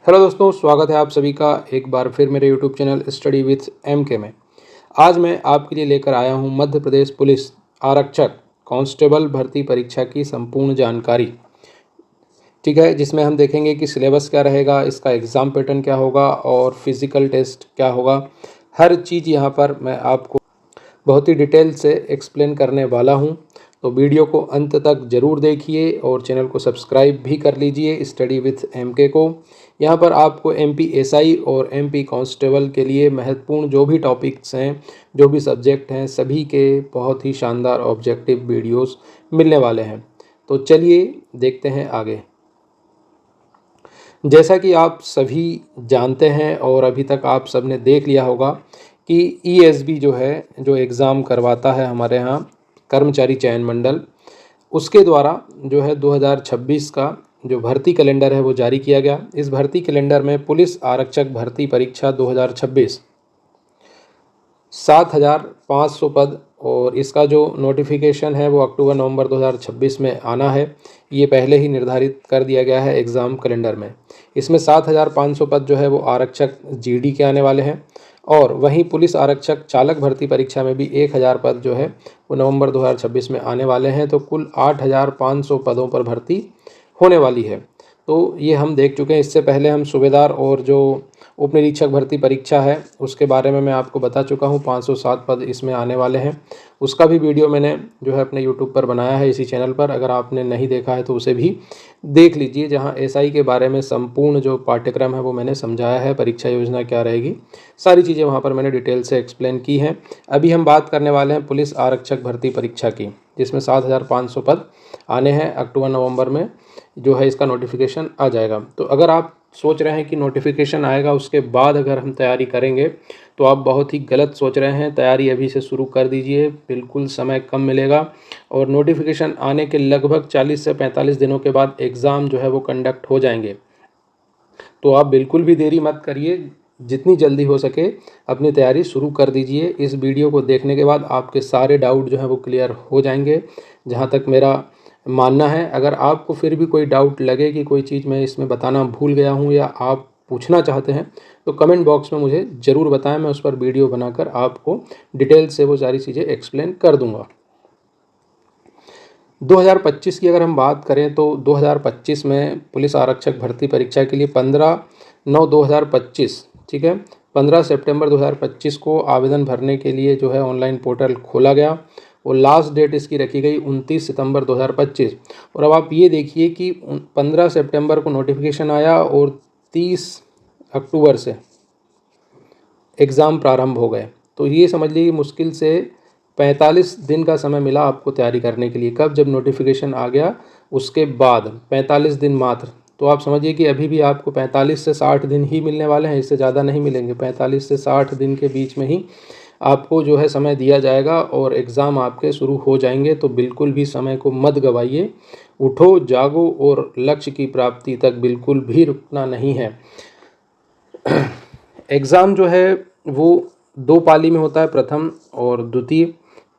Hello दोस्तों, स्वागत है आप सभी का एक बार फिर मेरे YouTube channel study with MK में। आज मैं आपके लिए लेकर आया हूं मध्य प्रदेश पुलिस आरक्षक कांस्टेबल भर्ती परीक्षा की संपूर्ण जानकारी। ठीक है, जिसमें हम देखेंगे कि सिलेबस क्या रहेगा, इसका एग्ज़ाम पैटर्न क्या होगा और फिज़िकल टेस्ट क्या होगा। हर चीज़ यहाँ पर मैं आपको बहुत ही डिटेल से एक्सप्लेन करने वाला हूँ। तो वीडियो को अंत तक ज़रूर देखिए और चैनल को सब्सक्राइब भी कर लीजिए स्टडी विथ एमके को। यहाँ पर आपको एमपी एसआई और एमपी कांस्टेबल के लिए महत्वपूर्ण जो भी टॉपिक्स हैं, जो भी सब्जेक्ट हैं, सभी के बहुत ही शानदार ऑब्जेक्टिव वीडियोस मिलने वाले हैं। तो चलिए देखते हैं आगे। जैसा कि आप सभी जानते हैं और अभी तक आप सबने देख लिया होगा कि ईएसबी जो है, जो एग्ज़ाम करवाता है हमारे यहाँ कर्मचारी चयन मंडल, उसके द्वारा जो है 2026 का जो भर्ती कैलेंडर है वो जारी किया गया। इस भर्ती कैलेंडर में पुलिस आरक्षक भर्ती परीक्षा 2026 7,500 पद और इसका जो नोटिफिकेशन है वो अक्टूबर-नवंबर 2026 में आना है। ये पहले ही निर्धारित कर दिया गया है एग्ज़ाम कैलेंडर में। इसमें 7,500 पद जो है वो आरक्षक जीडी के आने वाले हैं और वहीं पुलिस आरक्षक चालक भर्ती परीक्षा में भी 1,000 पद जो है वो नवंबर 2026 में आने वाले हैं। तो कुल 8,500 पदों पर भर्ती होने वाली है। तो ये हम देख चुके हैं। इससे पहले हम सूबेदार और जो उप निरीक्षक भर्ती परीक्षा है उसके बारे में मैं आपको बता चुका हूँ। 507 पद इसमें आने वाले हैं। उसका भी वीडियो मैंने जो है अपने यूट्यूब पर बनाया है इसी चैनल पर। अगर आपने नहीं देखा है तो उसे भी देख लीजिए, जहाँ एसआई के बारे में संपूर्ण जो पाठ्यक्रम है वो मैंने समझाया है, परीक्षा योजना क्या रहेगी, सारी चीज़ें वहाँ पर मैंने डिटेल से एक्सप्लेन की हैं। अभी हम बात करने वाले हैं पुलिस आरक्षक भर्ती परीक्षा की, जिसमें 7,500 पद आने हैं। अक्टूबर-नवंबर में जो है इसका नोटिफिकेशन आ जाएगा। तो अगर आप सोच रहे हैं कि नोटिफिकेशन आएगा उसके बाद अगर हम तैयारी करेंगे तो आप बहुत ही गलत सोच रहे हैं। तैयारी अभी से शुरू कर दीजिए, बिल्कुल समय कम मिलेगा और नोटिफिकेशन आने के लगभग 40 से 45 दिनों के बाद एग्ज़ाम जो है वो कंडक्ट हो जाएंगे। तो आप बिल्कुल भी देरी मत करिए, जितनी जल्दी हो सके अपनी तैयारी शुरू कर दीजिए। इस वीडियो को देखने के बाद आपके सारे डाउट जो है वो क्लियर हो जाएंगे, जहाँ तक मेरा मानना है। अगर आपको फिर भी कोई डाउट लगे कि कोई चीज़ मैं इसमें बताना भूल गया हूँ या आप पूछना चाहते हैं तो कमेंट बॉक्स में मुझे ज़रूर बताएं। मैं उस पर वीडियो बनाकर आपको डिटेल से वो सारी चीज़ें एक्सप्लेन कर दूंगा। 2025 की अगर हम बात करें तो 2025 में पुलिस आरक्षक भर्ती परीक्षा के लिए 15/9/2025, ठीक है, 15 सितंबर 2025 को आवेदन भरने के लिए जो है ऑनलाइन पोर्टल खोला गया और लास्ट डेट इसकी रखी गई 29 सितंबर 2025। और अब आप ये देखिए कि 15 सितंबर को नोटिफिकेशन आया और 30 अक्टूबर से एग्ज़ाम प्रारंभ हो गए। तो ये समझ लीजिए मुश्किल से 45 दिन का समय मिला आपको तैयारी करने के लिए। कब? जब नोटिफिकेशन आ गया उसके बाद 45 दिन मात्र। तो आप समझिए कि अभी भी आपको 45 से 60 दिन ही मिलने वाले हैं, इससे ज़्यादा नहीं मिलेंगे। 45 से 60 दिन के बीच में ही आपको जो है समय दिया जाएगा और एग्ज़ाम आपके शुरू हो जाएंगे। तो बिल्कुल भी समय को मत गवाइए, उठो, जागो और लक्ष्य की प्राप्ति तक बिल्कुल भी रुकना नहीं है। एग्ज़ाम जो है वो 2 पाली में होता है, प्रथम और द्वितीय।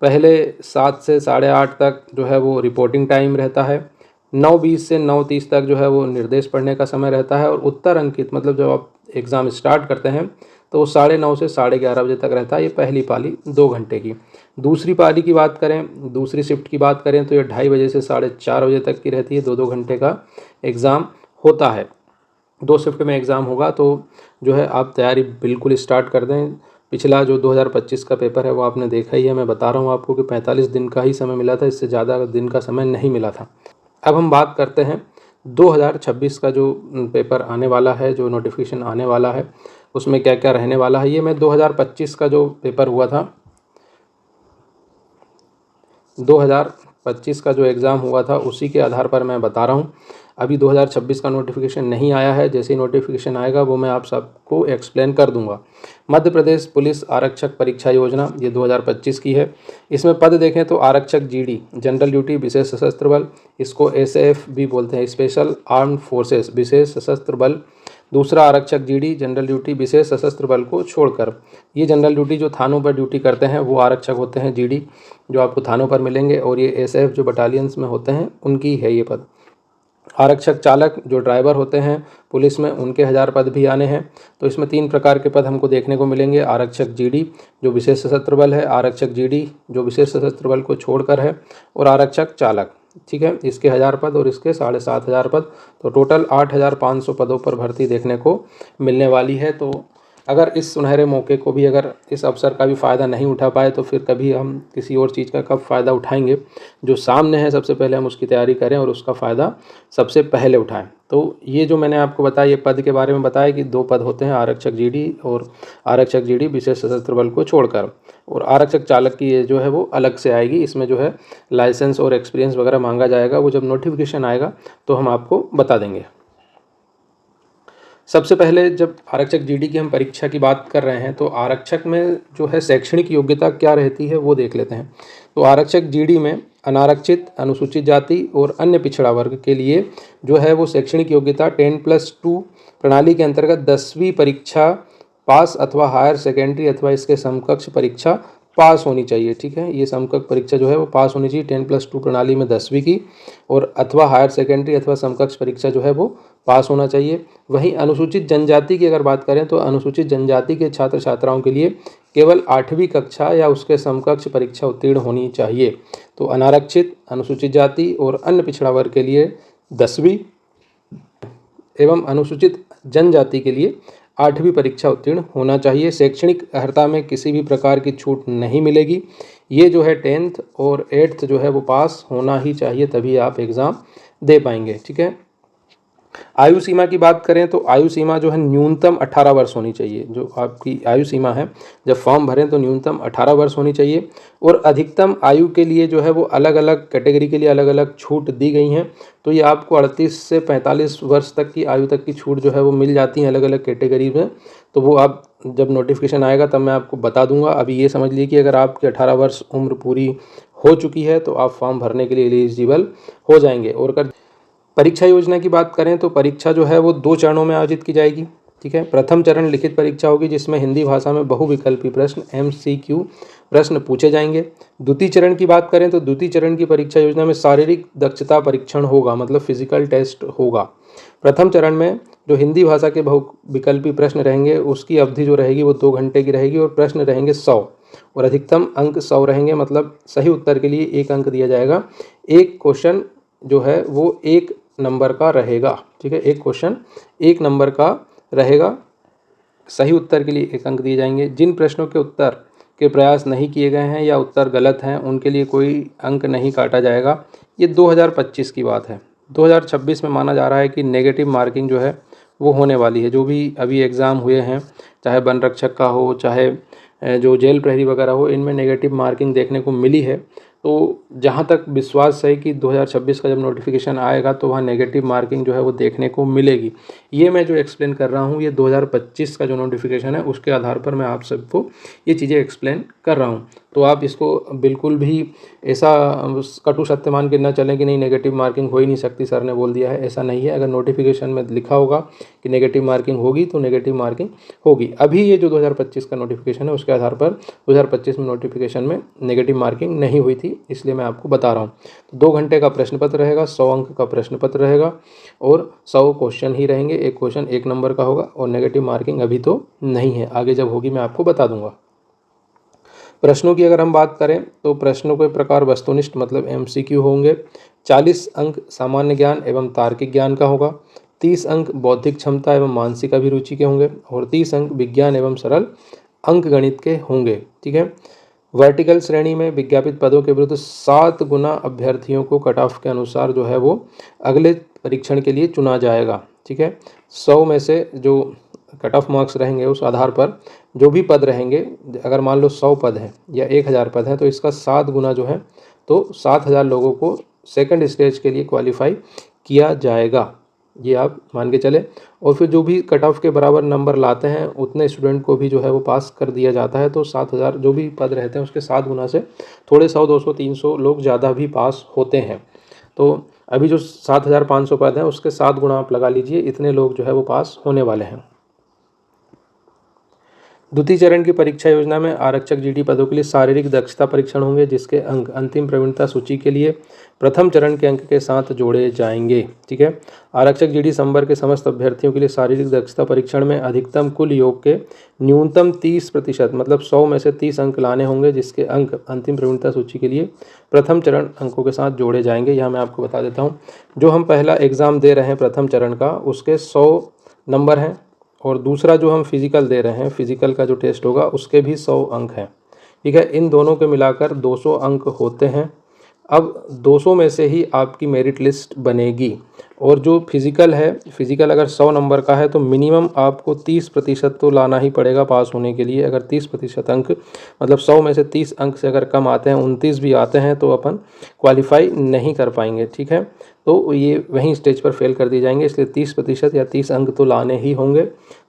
पहले 7 से 8:30 तक जो है वो रिपोर्टिंग टाइम रहता है। 9:20 से 9:30 तक जो है वो निर्देश पढ़ने का समय रहता है और उत्तर अंकित मतलब जब आप एग्ज़ाम स्टार्ट करते हैं तो वो 9:30 से 11:30 बजे तक रहता है। ये पहली पाली 2 घंटे की। दूसरी पाली की बात करें, दूसरी शिफ्ट की बात करें तो ये 2:30 बजे से 4:30 बजे तक की रहती है। 2-2 घंटे का एग्ज़ाम होता है। 2 शिफ्ट में एग्ज़ाम होगा। तो जो है आप तैयारी बिल्कुल स्टार्ट कर दें। पिछला जो 2025 का पेपर है वो आपने देखा ही है। मैं बता रहा हूँ आपको कि 45 दिन का ही समय मिला था, इससे ज़्यादा दिन का समय नहीं मिला था। अब हम बात करते हैं 2026 का जो पेपर आने वाला है, जो नोटिफिकेशन आने वाला है, उसमें क्या क्या रहने वाला है। ये मैं 2025 का जो पेपर हुआ था, 2025 का जो एग्ज़ाम हुआ था उसी के आधार पर मैं बता रहा हूँ। अभी 2026 का नोटिफिकेशन नहीं आया है। जैसे ही नोटिफिकेशन आएगा वो मैं आप सबको एक्सप्लेन कर दूंगा। मध्य प्रदेश पुलिस आरक्षक परीक्षा योजना ये 2025 की है। इसमें पद देखें तो आरक्षक जीडी जनरल ड्यूटी विशेष सशस्त्र बल, इसको एसएएफ भी बोलते हैं, स्पेशल आर्म्ड फोर्सेस विशेष सशस्त्र बल। दूसरा आरक्षक जीडी जनरल ड्यूटी विशेष सशस्त्र बल को छोड़कर, ये जनरल ड्यूटी जो थानों पर ड्यूटी करते हैं वो आरक्षक होते हैं जीडी, जो आपको थानों पर मिलेंगे। और ये एसएएफ जो बटालियंस में होते हैं उनकी है ये पद। आरक्षक चालक जो ड्राइवर होते हैं पुलिस में, उनके 1000 पद भी आने हैं। तो इसमें 3 प्रकार के पद हमको देखने को मिलेंगे। आरक्षक जीडी जो विशेष सशस्त्र बल है, आरक्षक जीडी जो विशेष सशस्त्र बल को छोड़कर है, और आरक्षक चालक। ठीक है, इसके 1000 पद और इसके 7500 पद, तो टोटल 8500 पदों पर भर्ती देखने को मिलने वाली है। तो अगर इस सुनहरे मौके को भी, अगर इस अवसर का भी फ़ायदा नहीं उठा पाए तो फिर कभी हम किसी और चीज़ का कब फ़ायदा उठाएंगे। जो सामने है सबसे पहले हम उसकी तैयारी करें और उसका फ़ायदा सबसे पहले उठाएं। तो ये जो मैंने आपको बताया, ये पद के बारे में बताया कि 2 पद होते हैं, आरक्षक जीडी और आरक्षक जीडी विशेष सशस्त्र बल को छोड़कर। और आरक्षक चालक की ये जो है वो अलग से आएगी। इसमें जो है लाइसेंस और एक्सपीरियंस वगैरह मांगा जाएगा, वो जब नोटिफिकेशन आएगा तो हम आपको बता देंगे। सबसे पहले जब आरक्षक जीडी की हम परीक्षा की बात कर रहे हैं तो आरक्षक में जो है शैक्षणिक योग्यता क्या रहती है वो देख लेते हैं। तो आरक्षक जीडी में अनारक्षित, अनुसूचित जाति और अन्य पिछड़ा वर्ग के लिए जो है वो शैक्षणिक योग्यता 10+2 प्रणाली के अंतर्गत 10वीं परीक्षा पास अथवा हायर सेकेंडरी अथवा इसके समकक्ष परीक्षा पास होनी चाहिए। ठीक है, ये समकक्ष परीक्षा जो है वो पास होनी चाहिए 10+2 प्रणाली में 10वीं की, और अथवा हायर सेकेंडरी अथवा समकक्ष परीक्षा जो है वो पास होना चाहिए। वहीं अनुसूचित जनजाति की अगर बात करें तो अनुसूचित जनजाति के छात्र छात्राओं के लिए केवल 8वीं कक्षा या उसके समकक्ष परीक्षा उत्तीर्ण होनी चाहिए। तो अनारक्षित, अनुसूचित जाति और अन्य पिछड़ा वर्ग के लिए 10वीं एवं अनुसूचित जनजाति के लिए 8वीं परीक्षा उत्तीर्ण होना चाहिए। शैक्षणिक अर्हता में किसी भी प्रकार की छूट नहीं मिलेगी। ये जो है 10th और 8th जो है वो पास होना ही चाहिए, तभी आप एग्ज़ाम दे पाएंगे। ठीक है, आयु सीमा की बात करें तो आयु सीमा जो है न्यूनतम 18 वर्ष होनी चाहिए। जो आपकी आयु सीमा है, जब फॉर्म भरें तो न्यूनतम 18 वर्ष होनी चाहिए। और अधिकतम आयु के लिए जो है वो अलग अलग कैटेगरी के लिए अलग अलग छूट दी गई हैं। तो ये आपको 38 से 45 वर्ष तक की आयु तक की छूट जो है वो मिल जाती हैं अलग अलग कैटेगरी में। तो वो आप जब नोटिफिकेशन आएगा तब मैं आपको बता दूंगा। अभी ये समझ लीजिए कि अगर आपकी 18 वर्ष उम्र पूरी हो चुकी है तो आप फॉर्म भरने के लिए एलिजिबल हो जाएंगे। और अगर परीक्षा योजना की बात करें तो परीक्षा जो है वो 2 चरणों में आयोजित की जाएगी। ठीक है, प्रथम चरण लिखित परीक्षा होगी जिसमें हिंदी भाषा में बहुविकल्पी प्रश्न MCQ प्रश्न पूछे जाएंगे। द्वितीय चरण की बात करें तो द्वितीय चरण की परीक्षा योजना में शारीरिक दक्षता परीक्षण होगा, मतलब फिजिकल टेस्ट होगा। प्रथम चरण में जो हिंदी भाषा के बहुविकल्पी प्रश्न रहेंगे उसकी अवधि जो रहेगी वो 2 घंटे की रहेगी और प्रश्न रहेंगे 100 और अधिकतम अंक 100 रहेंगे, मतलब सही उत्तर के लिए 1 अंक दिया जाएगा। एक क्वेश्चन जो है वो 1 नंबर का रहेगा। ठीक है, एक क्वेश्चन 1 नंबर का रहेगा, सही उत्तर के लिए 1 अंक दिए जाएंगे। जिन प्रश्नों के उत्तर के प्रयास नहीं किए गए हैं या उत्तर गलत हैं उनके लिए कोई अंक नहीं काटा जाएगा। ये 2025 की बात है। 2026 में माना जा रहा है कि नेगेटिव मार्किंग जो है वो होने वाली है। जो भी अभी एग्ज़ाम हुए हैं, चाहे वन रक्षक का हो, चाहे जो जेल प्रहरी वगैरह हो, इनमें नेगेटिव मार्किंग देखने को मिली है। तो जहाँ तक विश्वास है कि 2026 का जब नोटिफिकेशन आएगा तो वहाँ नेगेटिव मार्किंग जो है वो देखने को मिलेगी। ये मैं जो एक्सप्लेन कर रहा हूँ ये 2025 का जो नोटिफिकेशन है उसके आधार पर मैं आप सबको ये चीज़ें एक्सप्लेन कर रहा हूँ। तो आप इसको बिल्कुल भी ऐसा कटु सत्य मान के ना चलें कि नहीं नेगेटिव मार्किंग हो ही नहीं सकती, सर ने बोल दिया है, ऐसा नहीं है। अगर नोटिफिकेशन में लिखा होगा कि नेगेटिव मार्किंग होगी तो नेगेटिव मार्किंग होगी। अभी ये जो 2025 का नोटिफिकेशन है उसके आधार पर 2025 में नोटिफिकेशन में नेगेटिव मार्किंग नहीं हुई थी, इसलिए मैं आपको बता रहा हूँ। तो 2 घंटे का प्रश्न पत्र रहेगा, 100 अंक का प्रश्न पत्र रहेगा और 100 क्वेश्चन ही रहेंगे। एक क्वेश्चन 1 नंबर का होगा और नेगेटिव मार्किंग अभी तो नहीं है, आगे जब होगी मैं आपको बता दूंगा। प्रश्नों की अगर हम बात करें तो प्रश्नों के प्रकार वस्तुनिष्ठ मतलब MCQ होंगे। 40 अंक सामान्य ज्ञान एवं तार्किक ज्ञान का होगा। 30 अंक बौद्धिक क्षमता एवं मानसिक अभिरुचि के होंगे और 30 अंक विज्ञान एवं सरल अंक गणित के होंगे। ठीक है, वर्टिकल श्रेणी में विज्ञापित पदों के विरुद्ध 7 गुना अभ्यर्थियों को कट ऑफ के अनुसार जो है वो अगले परीक्षण के लिए चुना जाएगा। ठीक है, 100 में से जो कट ऑफ मार्क्स रहेंगे उस आधार पर जो भी पद रहेंगे, अगर मान लो 100 पद हैं या 1000 पद हैं तो इसका 7 गुना जो है तो 7000 लोगों को सेकंड स्टेज के लिए क्वालिफाई किया जाएगा, ये आप मान के चले। और फिर जो भी कट ऑफ के बराबर नंबर लाते हैं उतने स्टूडेंट को भी जो है वो पास कर दिया जाता है। तो 7000 जो भी पद रहते हैं उसके 7 गुना से थोड़े 100, 200, 300 लोग ज़्यादा भी पास होते हैं। तो अभी जो 7500 पद हैं उसके 7 गुना आप लगा लीजिए, इतने लोग जो है वो पास होने वाले हैं। द्वितीय चरण की परीक्षा योजना में आरक्षक जीडी पदों के लिए शारीरिक दक्षता परीक्षण होंगे, जिसके अंक अंतिम प्रवीणता सूची के लिए प्रथम चरण के अंक के साथ जोड़े जाएंगे। ठीक है। आरक्षक जीडी संवर्ग के समस्त अभ्यर्थियों के लिए शारीरिक दक्षता परीक्षण में अधिकतम कुल योग के न्यूनतम 30% मतलब 100 में से 30 अंक लाने होंगे, जिसके अंक अंतिम प्रवीणता सूची के लिए प्रथम चरण अंकों के साथ जोड़े जाएंगे। यहाँ मैं आपको बता देता हूँ, जो हम पहला एग्ज़ाम दे रहे हैं प्रथम चरण का, उसके 100 नंबर हैं, और दूसरा जो हम फिज़िकल दे रहे हैं, फिज़िकल का जो टेस्ट होगा उसके भी 100 अंक हैं। ठीक है। इन दोनों के मिलाकर 200 अंक होते हैं। अब 200 में से ही आपकी मेरिट लिस्ट बनेगी, और जो फिज़िकल है, फिज़िकल अगर 100 नंबर का है तो मिनिमम आपको 30% तो लाना ही पड़ेगा पास होने के लिए। अगर 30% अंक मतलब 100 में से 30 अंक से अगर कम आते हैं, 29 भी आते हैं, तो अपन क्वालिफाई नहीं कर पाएंगे। ठीक है। तो ये वहीं स्टेज पर फेल कर दिए जाएंगे, इसलिए 30% या 30 अंक तो लाने ही होंगे।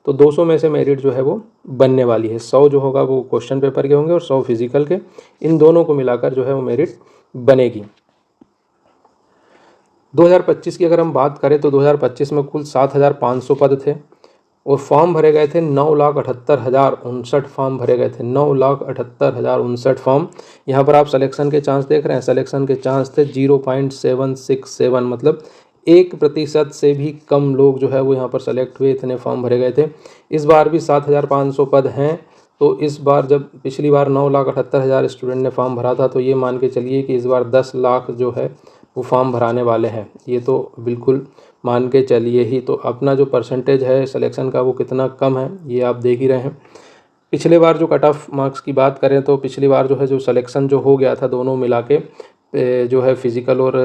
तो 200 में से मेरिट जो है वो बनने वाली है। 100 जो होगा वो क्वेश्चन पेपर के होंगे और 100 फिज़िकल के, इन दोनों को मिलाकर जो है वो मेरिट बनेगी। 2025 की अगर हम बात करें तो 2025 में कुल 7,500 पद थे, और फॉर्म भरे गए थे 9,78,059 फॉर्म भरे गए थे। 9,78,059 फॉर्म। यहाँ पर आप सिलेक्शन के चांस देख रहे हैं, सिलेक्शन के चांस थे 0.767, मतलब 1% से भी कम लोग जो है वो यहाँ पर सेलेक्ट हुए, इतने फॉर्म भरे गए थे। इस बार भी 7,500 पद हैं, तो इस बार जब पिछली बार 9,78,000 स्टूडेंट ने फॉर्म भरा था, तो ये मान के चलिए कि इस बार 10 लाख जो है वो फॉर्म भराने वाले हैं। ये तो बिल्कुल मान के चलिए ही। तो अपना जो परसेंटेज है सिलेक्शन का वो कितना कम है ये आप देख ही रहे हैं। पिछले बार जो कट ऑफ मार्क्स की बात करें तो पिछली बार जो है जो सिलेक्शन जो हो गया था दोनों मिला के, जो है फिज़िकल और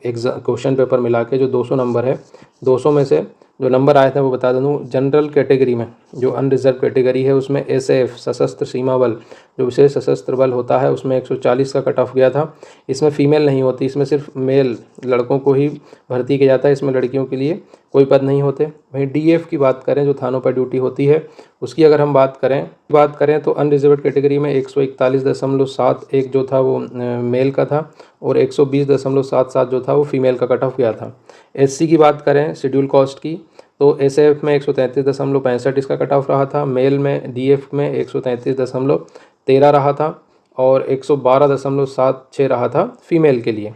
एग्ज़ाम क्वेश्चन पेपर मिला के जो 200 नंबर है, 200 में से जो नंबर आए थे वो बता दूँ। जनरल कैटेगरी में जो अनरिजर्व कैटेगरी है उसमें एसएफ सशस्त्र सीमा बल जो विशेष सशस्त्र बल होता है उसमें 140 का कट ऑफ गया था। इसमें फ़ीमेल नहीं होती, इसमें सिर्फ मेल लड़कों को ही भर्ती किया जाता है, इसमें लड़कियों के लिए कोई पद नहीं होते। वहीं डीएफ की बात करें जो थानों पर ड्यूटी होती है उसकी अगर हम बात करें तो अनरिजर्व कैटेगरी में 141.71 जो था वो मेल का था, और 120.77 जो था वो फीमेल का कट ऑफ गया था। एससी की बात करें शेड्यूल कास्ट की तो एसएफ में 133.65 इसका कट ऑफ रहा था, मेल में डीएफ में 133.13 रहा था, और 112.76 रहा था फीमेल के लिए।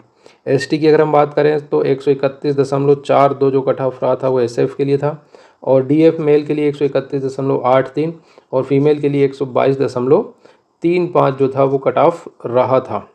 एसटी की अगर हम बात करें तो 131.42 जो कट ऑफ रहा था वो एसएफ के लिए था, और डीएफ मेल के लिए 131.83 और फीमेल के लिए 122.35 जो था वो कट ऑफ रहा था।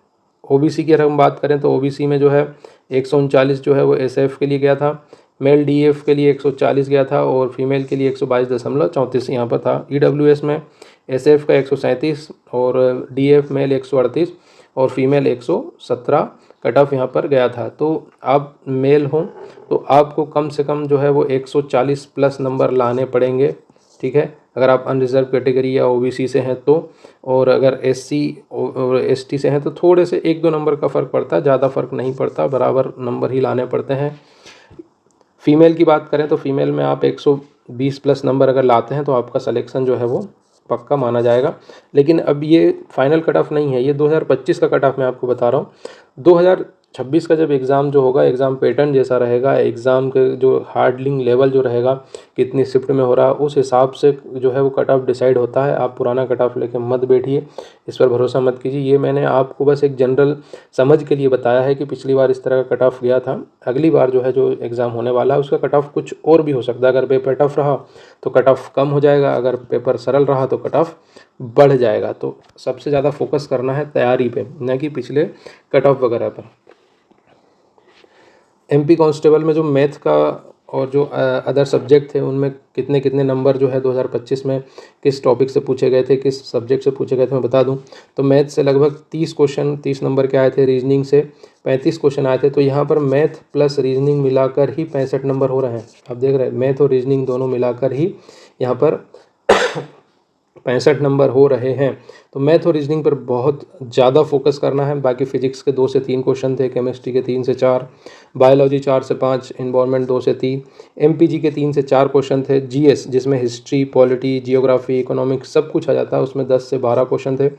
ओबीसी की अगर हम बात करें तो ओबीसी में जो है 139 जो है वो एसएफ के लिए गया था, मेल डीएफ के लिए 140 गया था, और फीमेल के लिए 122.34 यहाँ पर था। ईडब्ल्यूएस में एसएफ का 137 और डीएफ मेल 138 और फीमेल 117 कट ऑफ यहाँ पर गया था। तो आप मेल हों तो आपको कम से कम जो है वो 140 प्लस नंबर लाने पड़ेंगे। ठीक है, अगर आप अनरिजर्व कैटेगरी या ओबीसी से हैं तो, और अगर एससी और एसटी से हैं तो थोड़े से 1-2 नंबर का फ़र्क पड़ता है, ज़्यादा फ़र्क नहीं पड़ता, बराबर नंबर ही लाने पड़ते हैं। फीमेल की बात करें तो फीमेल में आप 120 प्लस नंबर अगर लाते हैं तो आपका सिलेक्शन जो है वो पक्का माना जाएगा। लेकिन अब ये फाइनल कट ऑफ नहीं है, ये 2025 का कट ऑफ मैं आपको बता रहा हूँ। 2026 का जब एग्ज़ाम जो होगा एग्ज़ाम पैटर्न जैसा रहेगा, एग्ज़ाम के जो हार्डलिंग लेवल जो रहेगा कितनी शिफ्ट में हो रहा है उस हिसाब से जो है वो कट ऑफ डिसाइड होता है। आप पुराना कट ऑफ लेके मत बैठिए, इस पर भरोसा मत कीजिए। ये मैंने आपको बस एक जनरल समझ के लिए बताया है कि पिछली बार इस तरह का कट ऑफ गया था, अगली बार जो है जो एग्ज़ाम होने वाला है उसका कट ऑफ कुछ और भी हो सकता है। अगर पेपर टफ रहा तो कट ऑफ कम हो जाएगा, अगर पेपर सरल रहा तो कट ऑफ बढ़ जाएगा। तो सबसे ज़्यादा फोकस करना है तैयारी पे, न कि पिछले कट ऑफ वगैरह पर। एमपी कांस्टेबल में जो मैथ का और जो अदर सब्जेक्ट थे उनमें कितने कितने नंबर जो है 2025 में किस टॉपिक से पूछे गए थे, किस सब्जेक्ट से पूछे गए थे मैं बता दूं। तो मैथ से लगभग 30 क्वेश्चन 30 नंबर के आए थे, रीजनिंग से 35 क्वेश्चन आए थे। तो यहाँ पर मैथ प्लस रीजनिंग मिलाकर ही 65 नंबर हो रहे हैं। आप देख रहे हैं मैथ और रीजनिंग दोनों मिलाकर ही यहाँ पर 65 नंबर हो रहे हैं। तो मैथ और रीजनिंग पर बहुत ज़्यादा फोकस करना है। बाकी फिजिक्स के 2 से 3 क्वेश्चन थे, केमिस्ट्री के 3 से 4, बायोलॉजी 4 से 5, एनवायरनमेंट 2 से 3, एमपीजी के 3 से 4 क्वेश्चन थे, जीएस जिसमें हिस्ट्री, पॉलिटी, जियोग्राफी, इकोनॉमिक्स सब कुछ आ जाता है उसमें 10 से 12 क्वेश्चन थे,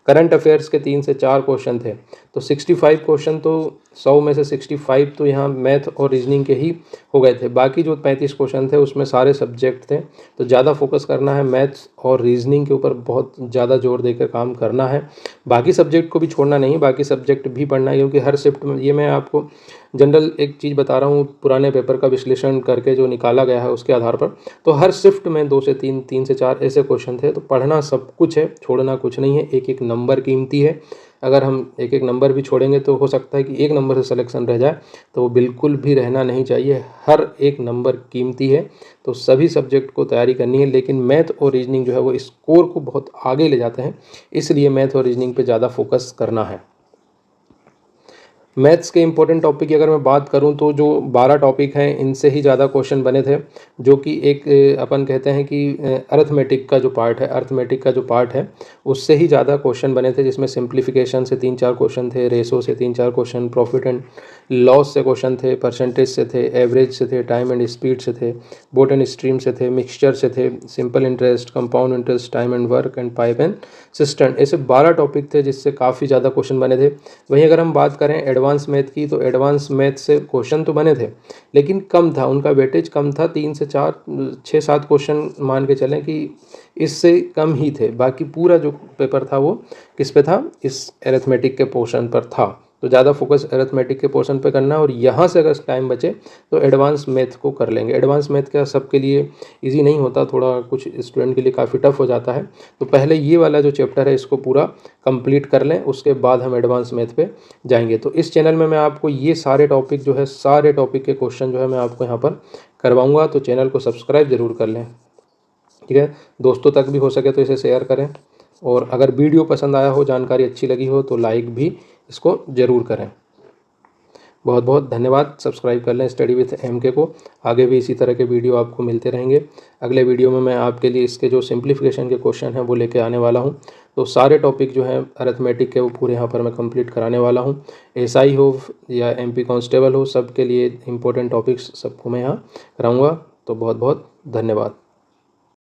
करंट अफेयर्स के 3 से 4 क्वेश्चन थे। तो 65 क्वेश्चन तो 100 में से 65 तो यहाँ मैथ और रीजनिंग के ही हो गए थे। बाकी जो 35 क्वेश्चन थे उसमें सारे सब्जेक्ट थे। तो ज़्यादा फोकस करना है मैथ्स और रीजनिंग के ऊपर, बहुत ज़्यादा जोर देकर काम करना है। बाकी सब्जेक्ट को भी छोड़ना नहीं, बाकी सब्जेक्ट भी पढ़ना है, क्योंकि हर शिफ्ट में, ये मैं आपको जनरल एक चीज़ बता रहा हूँ पुराने पेपर का विश्लेषण करके जो निकाला गया है उसके आधार पर। तो हर शिफ्ट में 2 से 3, 3 से 4 ऐसे क्वेश्चन थे। तो पढ़ना सब कुछ है, छोड़ना कुछ नहीं है। एक एक नंबर कीमती है। अगर हम एक एक नंबर भी छोड़ेंगे तो हो सकता है कि एक नंबर से सिलेक्शन रह जाए, तो वो बिल्कुल भी रहना नहीं चाहिए। हर एक नंबर कीमती है। तो सभी सब्जेक्ट को तैयारी करनी है, लेकिन मैथ और रीजनिंग जो है वो स्कोर को बहुत आगे ले जाते हैं, इसलिए मैथ और रीजनिंग पे ज़्यादा फोकस करना है। मैथ्स के इंपॉर्टेंट टॉपिक की अगर मैं बात करूं तो जो 12 टॉपिक हैं इनसे ही ज़्यादा क्वेश्चन बने थे, जो कि एक अपन कहते हैं कि अर्थमेटिक का जो पार्ट है उससे ही ज़्यादा क्वेश्चन बने थे, जिसमें सिंप्लीफिकेशन से 3-4 क्वेश्चन थे, रेशो से 3-4 क्वेश्चन, प्रॉफिट एंड लॉस से क्वेश्चन थे, परसेंटेज से थे, एवरेज से थे, टाइम एंड स्पीड से थे, बोट एंड स्ट्रीम से थे, मिक्सचर से थे, simple interest, compound interest, time and work and pipe and system. ऐसे 12 टॉपिक थे जिससे काफ़ी ज़्यादा क्वेश्चन बने थे। वहीं अगर हम बात करें एडवांस मैथ की, तो एडवांस मैथ से क्वेश्चन तो बने थे लेकिन कम था, उनका वेटेज कम था। 3 से 4, 6-7 क्वेश्चन मान के चलें कि इससे कम ही थे। बाकी पूरा जो पेपर था वो किस पे था, इस अरिथमेटिक के पोर्शन पर था। तो ज़्यादा फोकस अरिथमेटिक के पोर्शन पे करना है, और यहाँ से अगर टाइम बचे तो एडवांस मैथ को कर लेंगे। एडवांस मैथ का सबके लिए इजी नहीं होता, थोड़ा कुछ स्टूडेंट के लिए काफ़ी टफ हो जाता है। तो पहले ये वाला जो चैप्टर है इसको पूरा कंप्लीट कर लें, उसके बाद हम एडवांस मैथ पे जाएंगे। तो इस चैनल में मैं आपको ये सारे टॉपिक जो है, सारे टॉपिक के क्वेश्चन जो है मैं आपको यहाँ पर करवाऊँगा। तो चैनल को सब्सक्राइब ज़रूर कर लें, ठीक है। दोस्तों तक भी हो सके तो इसे शेयर करें, और अगर वीडियो पसंद आया हो, जानकारी अच्छी लगी हो, तो लाइक भी इसको ज़रूर करें। बहुत बहुत धन्यवाद। सब्सक्राइब कर लें स्टडी विथ MK को। आगे भी इसी तरह के वीडियो आपको मिलते रहेंगे। अगले वीडियो में मैं आपके लिए इसके जो सिंप्लीफिकेशन के क्वेश्चन हैं वो लेके आने वाला हूं। तो सारे टॉपिक जो हैं अरिथमेटिक के वो पूरे यहाँ पर मैं कंप्लीट कराने वाला हूं। SI हो या MP कांस्टेबल हो, सबके लिए इंपॉर्टेंट टॉपिक्स सबको मैं यहाँ कराऊँगा। तो बहुत बहुत धन्यवाद।